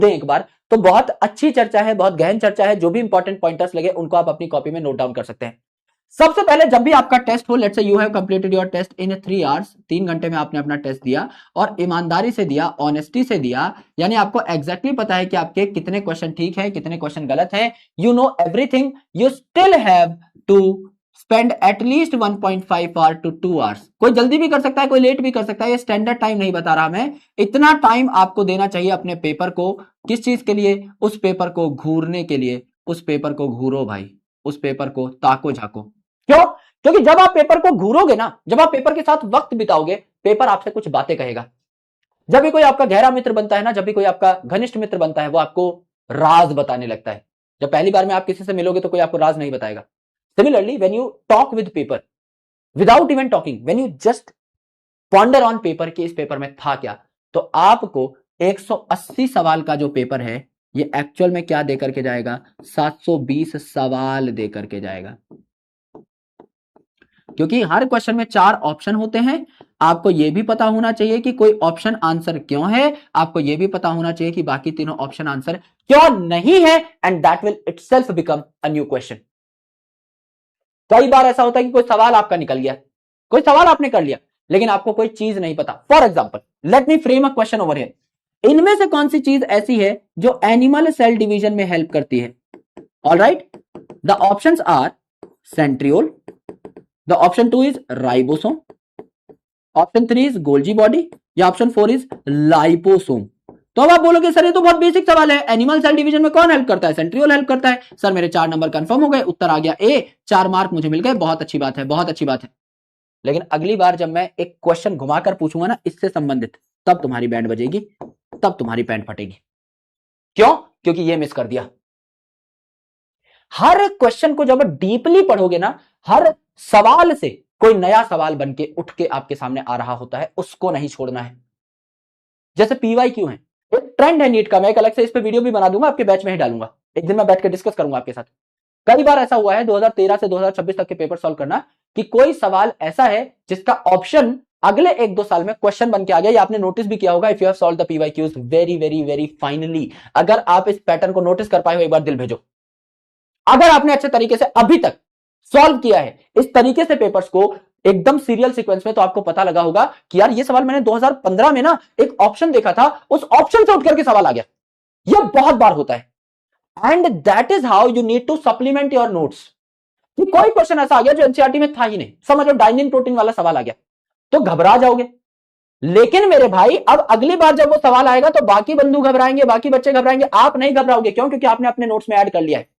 दें एक बार, तो बहुत अच्छी चर्चा है, बहुत गहन चर्चा है। जो भी इंपॉर्टेंट पॉइंटर्स लगे उनको आप अपनी कॉपी में नोट डाउन कर सकते हैं। सबसे पहले जब भी आपका टेस्ट हो, let's say you have completed your test in 3 hours, 3 घंटे में आपने अपना टेस्ट दिया और ईमानदारी से दिया, ऑनेस्टी से दिया, यानी आपको एग्जैक्टली पता है कि आपके कितने क्वेश्चन ठीक है, कितने क्वेश्चन गलत है, you know everything, you still have to spend at least 1.5 hour to 2 hours. कोई जल्दी भी कर सकता है, कोई लेट भी कर सकता है, ये स्टैंडर्ड टाइम नहीं बता रहा मैं। इतना टाइम आपको देना चाहिए अपने पेपर को। किस चीज के लिए? उस पेपर को घूरने के लिए। उस पेपर को घूरो भाई, उस पेपर को ताको झाको। क्यों? क्योंकि जब आप पेपर को घूरोगे ना, जब आप पेपर के साथ वक्त बिताओगे, पेपर आपसे कुछ बातें कहेगा। जब भी कोई आपका गहरा मित्र बनता है ना, जब भी कोई आपका घनिष्ठ मित्र बनता है, वो आपको राज बताने लगता है। जब पहली बार में आप किसी से मिलोगे तो कोई आपको राज नहीं बताएगा। Similarly when you talk with paper without even talking, when you just ponder on paper कि इस पेपर में था क्या, तो आपको 180 सवाल का जो पेपर है ये एक्चुअल में क्या देकर के जाएगा? 720 सवाल देकर के जाएगा। क्योंकि हर क्वेश्चन में 4 ऑप्शन होते हैं। आपको यह भी पता होना चाहिए कि कोई ऑप्शन आंसर क्यों है, आपको यह भी पता होना चाहिए कि बाकी तीनों ऑप्शन आंसर क्यों नहीं है, and that will itself become a new question. कई बार ऐसा होता है कि कोई सवाल आपका निकल गया, कोई सवाल आपने कर लिया, लेकिन आपको कोई चीज नहीं पता। For example, let me frame a question over here. इनमें से कौन सी चीज ऐसी है जो एनिमल सेल डिवीजन में हेल्प करती है? Alright, the options are centriole, the option 2 is ribosome, option 3 is Golgi body, या ऑप्शन 4 इज लाइपोसोम। तो अब आप बोलोगे सर ये तो बहुत बेसिक सवाल है, एनिमल सेल डिवीजन में कौन हेल्प करता है? सेंट्रियोल हेल्प करता है। सर मेरे 4 नंबर कंफर्म हो गए, उत्तर आ गया ए, 4 मार्क मुझे मिल गए, बहुत अच्छी बात है, बहुत अच्छी बात है। लेकिन अगली बार जब मैं एक क्वेश्चन घुमाकर पूछूंगा ना इससे संबंधित, तब तुम्हारी बैंड बजेगी, तब तुम्हारी पैंट फटेगी। क्यों? क्योंकि ये मिस कर दिया। हर क्वेश्चन को जब डीपली पढ़ोगे ना, हर सवाल से कोई नया सवाल बन के उठ के आपके सामने आ रहा होता है, उसको नहीं छोड़ना है। जैसे PYQ है, एक ट्रेंड है नीट का, मैं एक अलग से इस पे वीडियो भी बना दूंगा, आपके बैच में ही डालूंगा, एक दिन मैं बैठ के डिस्कस करूंगा आपके साथ। कई बार ऐसा हुआ है 2013 से 2026 तक के पेपर सॉल्व करना कि कोई सवाल ऐसा है जिसका ऑप्शन अगले 1-2 साल में क्वेश्चन बन के आ गया। ये आपने नोटिस भी किया होगा, if you have solve the PYQs very very very finally. अगर आप इस पैटर्न को नोटिस कर पाए हो, एक बार दिल भेजो। अगर आपने अच्छे तरीके से अभी तक सॉल्व किया है इस तरीके से पेपर्स को एकदम सीरियल सीक्वेंस में, तो आपको पता लगा होगा कि यार ये सवाल मैंने 2015 में ना एक ऑप्शन देखा था, उस ऑप्शन से उठकर के सवाल आ गया। यह बहुत बार होता है, and that is how you need to supplement your notes. कि कोई क्वेश्चन ऐसा आ गया जो एनसीईआरटी में था ही नहीं, समझो डाइनिन प्रोटीन वाला सवाल आ गया, तो घबरा जाओगे। लेकिन मेरे भाई अब अगली बार जब वो सवाल आएगा तो बाकी बंधु घबराएंगे, बाकी बच्चे घबराएंगे, आप नहीं घबराओगे। क्यों? क्योंकि आपने अपने नोट्स में ऐड कर लिया है।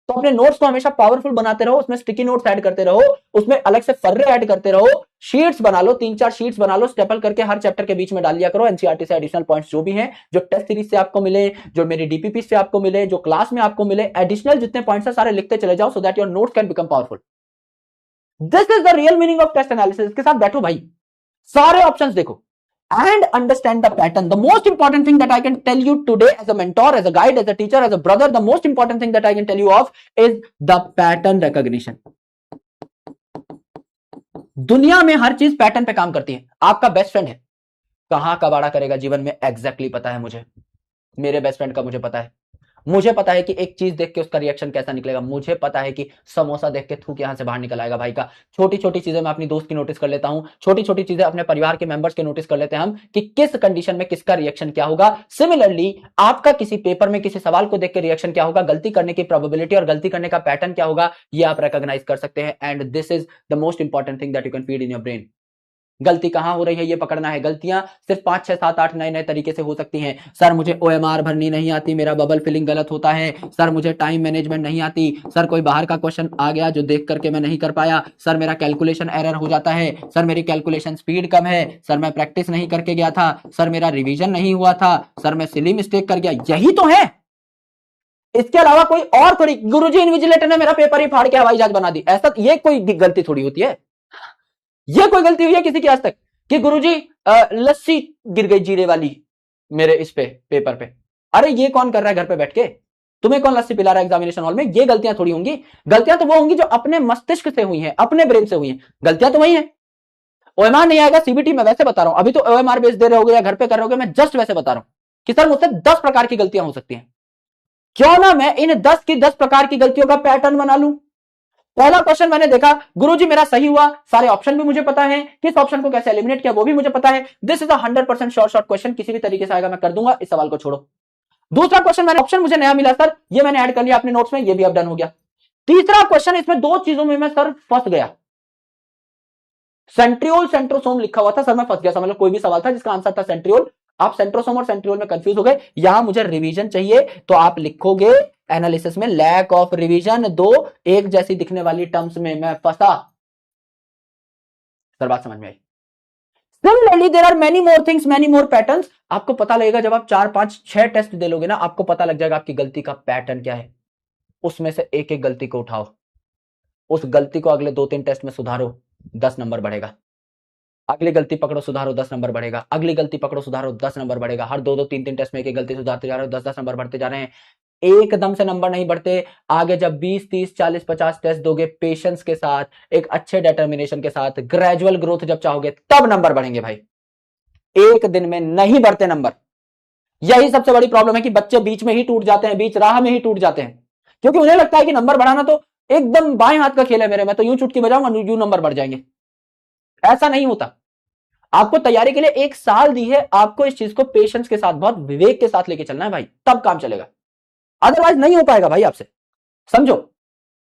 तो अपने नोट्स को हमेशा पावरफुल बनाते रहो, उसमें स्टिकी नोट्स ऐड करते रहो, उसमें अलग से फर्रे ऐड करते रहो, शीट्स बना लो, 3-4 शीट्स बना लो, स्टेपल करके हर चैप्टर के बीच में डाल लिया करो। एनसीईआरटी से एडिशनल पॉइंट्स जो भी हैं, जो टेस्ट सीरीज से आपको मिले, जो मेरी डीपीपी से आपको मिले, जो क्लास में आपको मिले, एडिशनल जितने पॉइंट्स हैं सारे लिखते चले जाओ, so that your notes can become powerful. This is the real meaning of test analysis. इसके साथ बैठो भाई, सारे ऑप्शंस देखो and understand the pattern. The most important thing that I can tell you today as a mentor, as a guide, as a teacher, as a brother, the most important thing that I can tell you of is the pattern recognition. दुनिया में हर चीज pattern पे काम करती है। आपका best friend है, कहां कबाड़ा करेगा जीवन में एग्जैक्टली पता है मुझे। मेरे बेस्ट फ्रेंड का मुझे पता है। मुझे पता है कि एक चीज देख के उसका रिएक्शन कैसा निकलेगा। मुझे पता है कि समोसा देख के थूक यहां से बाहर निकल आएगा भाई का। छोटी छोटी चीजें मैं अपनी दोस्त की नोटिस कर लेता हूं, छोटी छोटी चीजें अपने परिवार के मेंबर्स के नोटिस कर लेते हैं हम कि किस कंडीशन में किसका रिएक्शन क्या होगा। सिमिलरली आपका किसी पेपर में किसी सवाल को देख के रिएक्शन क्या होगा, गलती करने की प्रोबेबिलिटी और गलती करने का पैटर्न क्या होगा, ये आप रिकॉग्नाइज कर सकते हैं। And this is the most important thing that you can feed in your brain. गलती कहां हो रही है ये पकड़ना है। गलतियां सिर्फ 5, 6, 7, 8 नए नए तरीके से हो सकती हैं। सर मुझे OMR भरनी नहीं आती, मेरा बबल फिलिंग गलत होता है। सर मुझे टाइम मैनेजमेंट नहीं आती। सर कोई बाहर का क्वेश्चन आ गया जो देख करके मैं नहीं कर पाया। सर मेरा कैलकुलेशन एरर हो जाता है। सर मेरी कैलकुलेशन स्पीड कम है। सर मैं प्रैक्टिस नहीं करके गया था। सर मेरा रिविजन नहीं हुआ था। सर मैं सिली मिस्टेक कर गया। यही तो है, इसके अलावा कोई और थोड़ी। गुरुजी इन्विजिलेटर ने मेरा पेपर ही फाड़ के हवाई जहाज बना दी, ऐसा ये कोई गलती थोड़ी होती है। ये कोई गलती हुई है किसी की आज तक कि गुरुजी लस्सी गिर गई जीरे वाली मेरे इस पे पेपर पे? अरे ये कौन कर रहा है घर पे बैठ के? तुम्हें कौन लस्सी पिला रहा है एग्जामिनेशन हॉल में? ये गलतियां थोड़ी होंगी। गलतियां तो वो होंगी जो अपने मस्तिष्क से हुई हैं, अपने ब्रेन से हुई हैं। गलतियां तो वही हैं। OMR नहीं आएगा CBT में, वैसे बता रहा हूं। अभी तो OMR बेस दे रहे होगे या घर पे कर रहे होगे, मैं जस्ट वैसे बता रहा हूं। कि सर मुझसे 10 प्रकार की गलतियां हो सकती हैं, क्यों ना मैं इन 10 की 10 प्रकार की गलतियों का पैटर्न बना लूं। पहला क्वेश्चन मैंने देखा, गुरुजी मेरा सही हुआ, सारे ऑप्शन भी मुझे पता है, किस ऑप्शन को कैसे एलिमिनेट किया वो भी मुझे पता है। This is a 100% short question, किसी भी तरीके से आएगा मैं कर दूंगा, इस सवाल को छोड़ो। दूसरा क्वेश्चन, मैंने ऑप्शन मुझे नया मिला सर, ये मैंने ऐड कर लिया अपने नोट्स में, ये भी अब डन हो गया। तीसरा क्वेश्चन, इसमें दो चीजों में मैं सर फंस गया, सेंट्रियोल सेंट्रोसोम लिखा हुआ था सर, मैं फंस गया। मतलब कोई भी सवाल था जिसका आंसर था सेंट्रियोल, आप सेंट्रोसोम और सेंट्रियोल में कंफ्यूज हो गए। यहां मुझे रिवीजन चाहिए, तो आप लिखोगे एनालिसिस में लैक ऑफ रिवीजन, दो एक जैसी दिखने वाली टर्म्स में मैं फंसा। सर बात समझ में आई? Similarly there are many more things, many more patterns. आपको पता लगेगा जब आप 4 5 6 टेस्ट दे लोगे ना, आपको पता लग जाएगा आपकी गलती का पैटर्न क्या है। उसमें से एक एक गलती को उठाओ, उस गलती को अगले 2 3 टेस्ट में सुधारो, 10 नंबर बढ़ेगा। अगली गलती पकड़ो सुधारो, 10 नंबर बढ़ेगा। अगली गलती पकड़ो सुधारो, 10 नंबर बढ़ेगा। हर 2 2 3 3 टेस्ट में एक एक गलती सुधारते जा रहे हो, 10 10 नंबर बढ़ते जा रहे हैं। एकदम से नंबर नहीं बढ़ते, आगे जब 20 30 40 50 टेस्ट दोगे पेशेंस के साथ, एक अच्छे डिटर्मिनेशन के साथ, ग्रेजुअल ग्रोथ जब चाहोगे, तब नंबर बढ़ेंगे भाई। एक दिन में नहीं बढ़ते नंबर। यही सबसे बड़ी प्रॉब्लम है कि बच्चे बीच में ही टूट जाते हैं, बीच राह में ही टूट जाते हैं, क्योंकि उन्हें लगता है कि नंबर बढ़ाना तो एकदम बाएं हाथ का खेल है मेरे, मैं तो यूं चुटकी बजाऊंगा यूं नंबर बढ़ जाएंगे। ऐसा नहीं होता। आपको तैयारी के लिए 1 साल दी है, आपको इस चीज को पेशेंस के साथ, बहुत विवेक के साथ लेके चलना है भाई, तब काम चलेगा, अदरवाइज नहीं हो पाएगा भाई आपसे। समझो,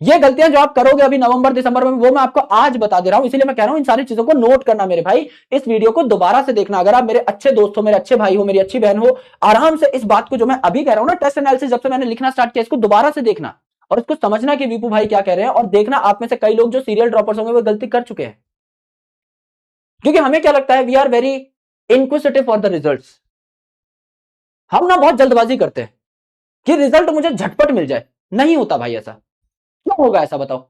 ये गलतियां जो आप करोगे अभी नवंबर दिसंबर में, वो मैं आपको आज बता दे रहा हूं, इसीलिए मैं कह रहा हूं इन सारी चीजों को नोट करना मेरे भाई। इस वीडियो को दोबारा से देखना, अगर आप मेरे अच्छे दोस्त हो, मेरे अच्छे भाई हो, मेरी अच्छी बहन हो, आराम से इस बात को जो मैं अभी कह रहा हूं ना, टेस्ट एनालिसिस जब से मैंने लिखना स्टार्ट किया, इसको दोबारा से देखना और इसको समझना कि वीपू भाई क्या कह रहे हैं, और देखना आप में से कई लोग जो सीरियल ड्रॉपर्स होंगे वो गलती कर चुके हैं। क्योंकि हमें क्या लगता है, we are very inquisitive for the results. हम ना बहुत जल्दबाजी करते हैं कि रिजल्ट मुझे झटपट मिल जाए, नहीं होता भाई ऐसा। क्यों होगा ऐसा बताओ?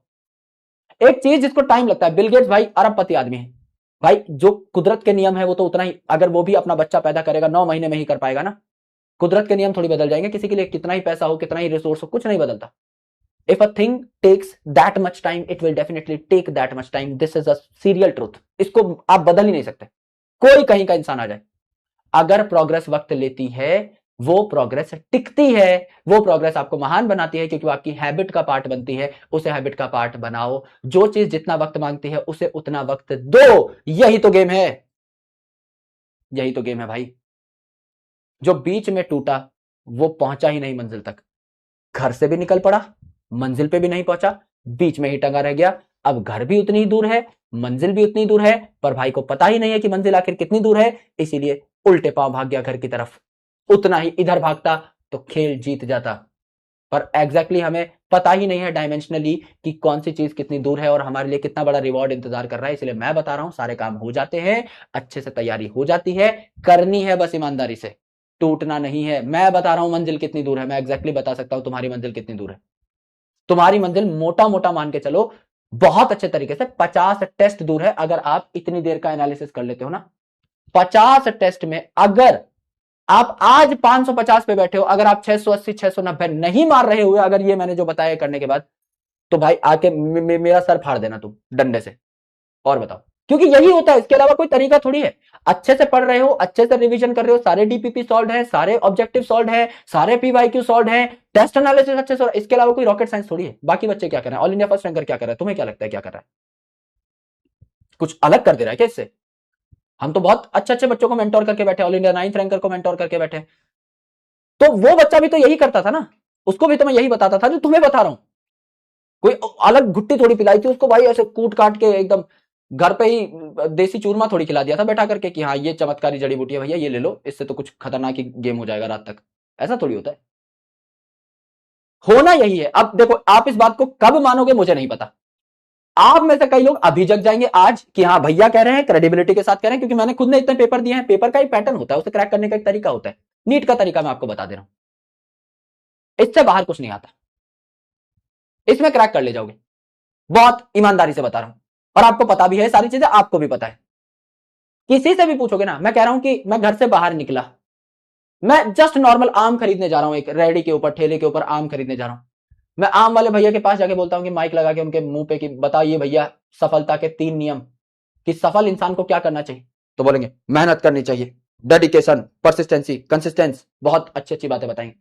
एक चीज जिसको टाइम लगता है, बिल गेट्स भाई अरबपति आदमी है भाई, जो कुदरत के नियम है वो तो उतना ही, अगर वो भी अपना बच्चा पैदा करेगा 9 महीने में ही कर पाएगा ना, कुदरत के नियम थोड़ी बदल जाएंगे, किसी के लिए कितना ही पैसा हो, कितना ही रिसोर्स हो, कुछ नहीं बदलता। If a thing takes that much time, it will definitely take that much time, this is a serial truth, इसको आप बदल ही नहीं सकते, कोई कहीं का इंसान आ जाए। अगर प्रोग्रेस वक्त लेती है, वो प्रोग्रेस टिकती है, वो प्रोग्रेस आपको महान बनाती है, क्योंकि वो आपकी हैबिट का पार्ट बनती है। उसे हैबिट का पार्ट बनाओ, जो चीज जितना वक्त मांगती है उसे उतना वक्त दो, यही तो गेम है, यही तो गेम है भाई। जो बीच में टूटा वो पहुंचा ही नहीं मंजिल तक, घर से भी निकल पड़ा, मंजिल पे भी नहीं पहुंचा, बीच में ही टंगा रह गया। अब घर भी उतनी ही दूर है, मंजिल भी उतनी दूर है, पर भाई को पता ही नहीं है कि मंजिल आखिर कितनी दूर है, इसीलिए उल्टे पांव भाग गया घर की तरफ। उतना ही इधर भागता तो खेल जीत जाता, पर एग्जैक्टली हमें पता ही नहीं है डायमेंशनली कि कौन सी चीज कितनी दूर है और हमारे लिए कितना बड़ा रिवॉर्ड इंतजार कर रहा है। इसलिए मैं बता रहा हूं, सारे काम हो जाते हैं, अच्छे से तैयारी हो जाती है, करनी है बस ईमानदारी से, टूटना नहीं है। मैं बता रहा हूं मंजिल कितनी दूर है, मैं एग्जैक्टली बता सकता हूं तुम्हारी मंजिल कितनी दूर है। तुम्हारी मंजिल मोटा मोटा मान के चलो, बहुत अच्छे तरीके से 50 टेस्ट दूर है, अगर आप इतनी देर का एनालिसिस कर लेते हो ना। 50 टेस्ट में अगर आप आज 550 पे बैठे हो, अगर आप 680 690 नहीं मार रहे हुए, अगर ये मैंने जो बताया करने के बाद, तो भाई आके मेरा सर फाड़ देना तुम डंडे से, और बताओ। क्योंकि यही होता है, इसके अलावा कोई तरीका थोड़ी है। अच्छे से पढ़ रहे हो, अच्छे से रिवीजन कर रहे हो, सारे डीपीपी सॉल्व है, सारे ऑब्जेक्टिव सॉल्व है, सारे पीवाईक्यू सॉल्व है, टेस्ट एनालिसिस अच्छे से, इसके अलावा कोई रॉकेट साइंस थोड़ी है। बाकी बच्चे क्या कर रहे हैं, ऑल इंडिया फर्स्ट रैंकर क्या कर रहा है, तुम्हें क्या लगता है क्या कर रहा है? कुछ अलग कर दे रहा है क्या इससे? हम तो बहुत अच्छे अच्छे बच्चों को मेंटोर करके बैठे, ऑल इंडिया 9th रैंकर को मेंटोर करके बैठे। तो वो बच्चा भी तो यही करता था ना, उसको भी तो मैं यही बताता था जो तुम्हें बता रहा हूं। कोई अलग घुट्टी थोड़ी पिलाई थी उसको भाई, ऐसे कूट काट के एकदम घर पे ही देसी चूरमा थोड़ी खिला दिया था बैठा करके कि हाँ ये चमत्कारी जड़ी बूटी है भैया, ये ले लो, इससे तो कुछ खतरनाक ही गेम हो जाएगा रात तक। ऐसा थोड़ी होता है, होना यही है। अब देखो, आप इस बात को कब मानोगे मुझे नहीं पता। आप में से कई लोग अभी जग जाएंगे आज कि हाँ भैया कह रहे हैं, क्रेडिबिलिटी के साथ कह रहे हैं, क्योंकि मैंने खुद ने इतने पेपर दिए हैं। पेपर का एक पैटर्न होता है, उसे क्रैक करने का एक तरीका होता है, नीट का तरीका मैं आपको बता दे रहा हूं, इससे बाहर कुछ नहीं आता, इसमें क्रैक कर ले जाओगे, बहुत ईमानदारी से बता रहा हूं। और आपको पता भी है सारी चीजें, आपको भी पता है। किसी से भी पूछोगे ना, मैं कह रहा हूं कि मैं घर से बाहर निकला, मैं जस्ट नॉर्मल आम खरीदने जा रहा हूं, एक रेडी के ऊपर, ठेले के ऊपर आम खरीदने जा रहा हूं। मैं आम वाले भैया के पास जाके बोलता हूं कि माइक लगा के उनके मुंह पे कि बताइए भैया सफलता के 3 नियम, कि सफल इंसान को क्या करना चाहिए। तो बोलेंगे मेहनत करनी चाहिए, डेडिकेशन, परसिस्टेंसी, कंसिस्टेंस, बहुत अच्छी अच्छी बातें बताएंगे।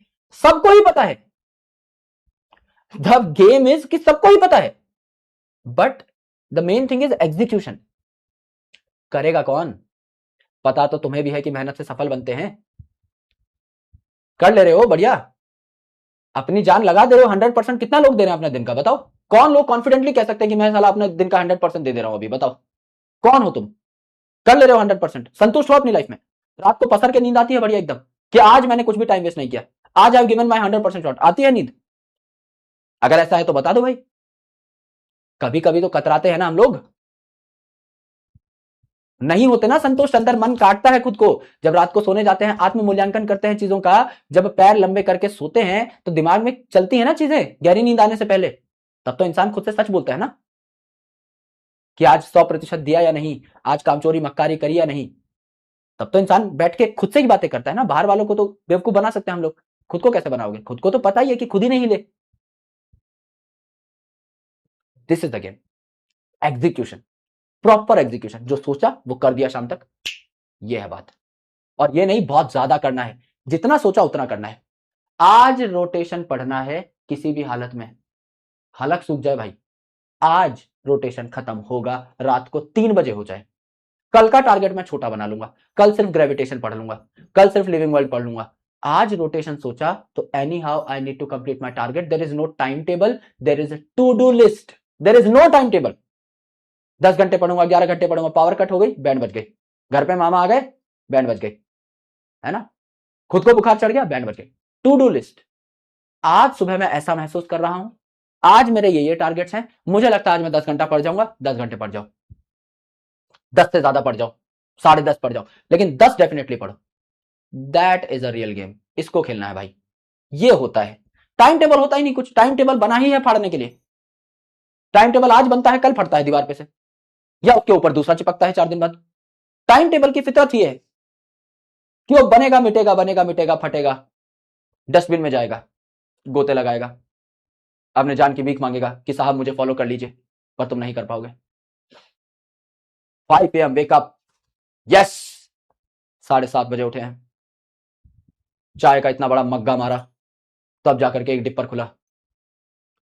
सबको ही पता है, द गेम इज कि सबको ही पता है, but the main thing is execution. करेगा कौन? पता तो तुम्हें भी है कि मेहनत से सफल बनते हैं, कर ले रहे हो, बढ़िया, अपनी जान लगा दे रहे हो 100%। कितना लोग दे रहे हैं अपने दिन का, बताओ? कौन लोग कॉन्फिडेंटली कह सकते हैं कि मैं साला अपने दिन का 100% दे रहा हूं अभी, बताओ कौन हो तुम? कर ले रहे हो 100%, संतुष्ट हो अपनी लाइफ में? रात को पसर के नींद आती है बढ़िया एकदम, कि आज मैंने कुछ भी टाइम वेस्ट नहीं किया, आज आई गिवन माई 100% शॉट, आती है नींद? अगर ऐसा है तो बता दो भाई। कभी कभी तो कतराते हैं ना हम लोग, नहीं होते ना संतुष्ट, अंदर मन काटता है खुद को। जब रात को सोने जाते हैं, आत्म मूल्यांकन करते हैं चीजों का, जब पैर लंबे करके सोते हैं तो दिमाग में चलती है ना चीजें गहरी नींद आने से पहले, तब तो इंसान खुद से सच बोलता है ना कि आज 100% दिया या नहीं, आज कामचोरी मक्कारी करी या नहीं। तब तो इंसान बैठ के खुद से ही बातें करता है ना। बाहर वालों को तो बेवकूफ बना सकते हैं हम लोग, खुद को कैसे बनाओगे? खुद को तो पता ही है कि खुद ही नहीं ले। This is the game, execution, proper execution. जो सोचा वो कर दिया शाम तक, ये है बात। और ये नहीं बहुत ज्यादा करना है, जितना सोचा उतना करना है। आज रोटेशन पढ़ना है किसी भी हालत में, हलक सूख जाए भाई, आज रोटेशन खत्म होगा, रात को 3 बजे हो जाए। कल का टारगेट मैं छोटा बना लूंगा, कल सिर्फ ग्रेविटेशन पढ़ लूंगा, कल सिर्फ लिविंग वर्ल्ड पढ़ लूंगा। आज रोटेशन सोचा तो anyhow I need to complete my target. There is no time table, there is to do list, there is no time table. 10 घंटे पढ़ूंगा, 11 घंटे पढ़ूंगा, पावर कट हो गई, बैंड बज गई, घर पे मामा आ गए, बैंड बज गई, है ना, खुद को बुखार चढ़ गया, बैंड बज गई। टू डू लिस्ट, आज सुबह मैं ऐसा महसूस कर रहा हूं, आज मेरे ये टारगेट्स हैं, मुझे लगता है आज मैं 10 घंटा पढ़ जाऊंगा, 10 घंटे पढ़ जाओ, 10 से ज्यादा पढ़ जाओ, 10:30 पढ़ जाओ, लेकिन 10 डेफिनेटली पढ़ो। That is a real game, इसको खेलना है भाई। ये होता है, टाइम टेबल होता ही नहीं कुछ, टाइम टेबल बना ही है फाड़ने के लिए। टाइम टेबल आज बनता है कल फटता है दीवार पे से, या उसके ऊपर दूसरा चिपकता है 4 दिन बाद। टाइम टेबल की फितरत ही है कि वो बनेगा मिटेगा, बनेगा मिटेगा, फटेगा, डस्टबिन में जाएगा, गोते लगाएगा, अपने जान की भीख मांगेगा कि साहब मुझे फॉलो कर लीजिए, पर तुम नहीं कर पाओगे। 5 AM वेकअप, यस, 7:30 बजे उठे हैं, चाय का इतना बड़ा मग्गा मारा, तब जाकर के एक डिपर खुला,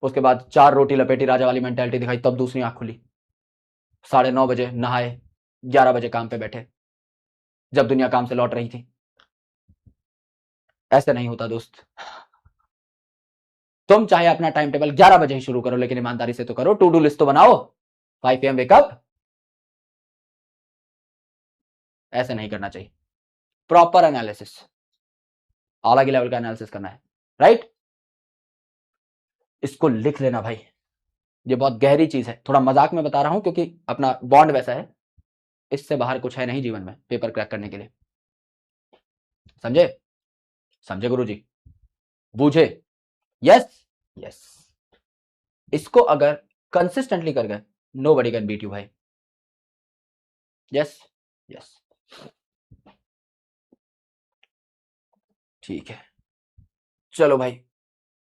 उसके बाद 4 रोटी लपेटी, राजा वाली मेंटेलिटी दिखाई, तब दूसरी आंख खुली, 9:30 बजे नहाए, 11 बजे काम पे बैठे, जब दुनिया काम से लौट रही थी। ऐसे नहीं होता दोस्त। तुम चाहे अपना टाइम टेबल 11 बजे ही शुरू करो, लेकिन ईमानदारी से तो करो, टू डू लिस्ट तो बनाओ। 5 AM वेकअप, ऐसे नहीं करना चाहिए। प्रॉपर एनालिसिस, अलग ही लेवल का एनालिसिस करना है, राइट? इसको लिख लेना भाई, ये बहुत गहरी चीज है। थोड़ा मजाक में बता रहा हूं क्योंकि अपना बॉन्ड वैसा है, इससे बाहर कुछ है नहीं जीवन में पेपर क्रैक करने के लिए। समझे? समझे गुरु जी? बूझे? Yes, yes. इसको अगर कंसिस्टेंटली कर गए, nobody can beat you भाई। यस, यस, ठीक है, चलो भाई।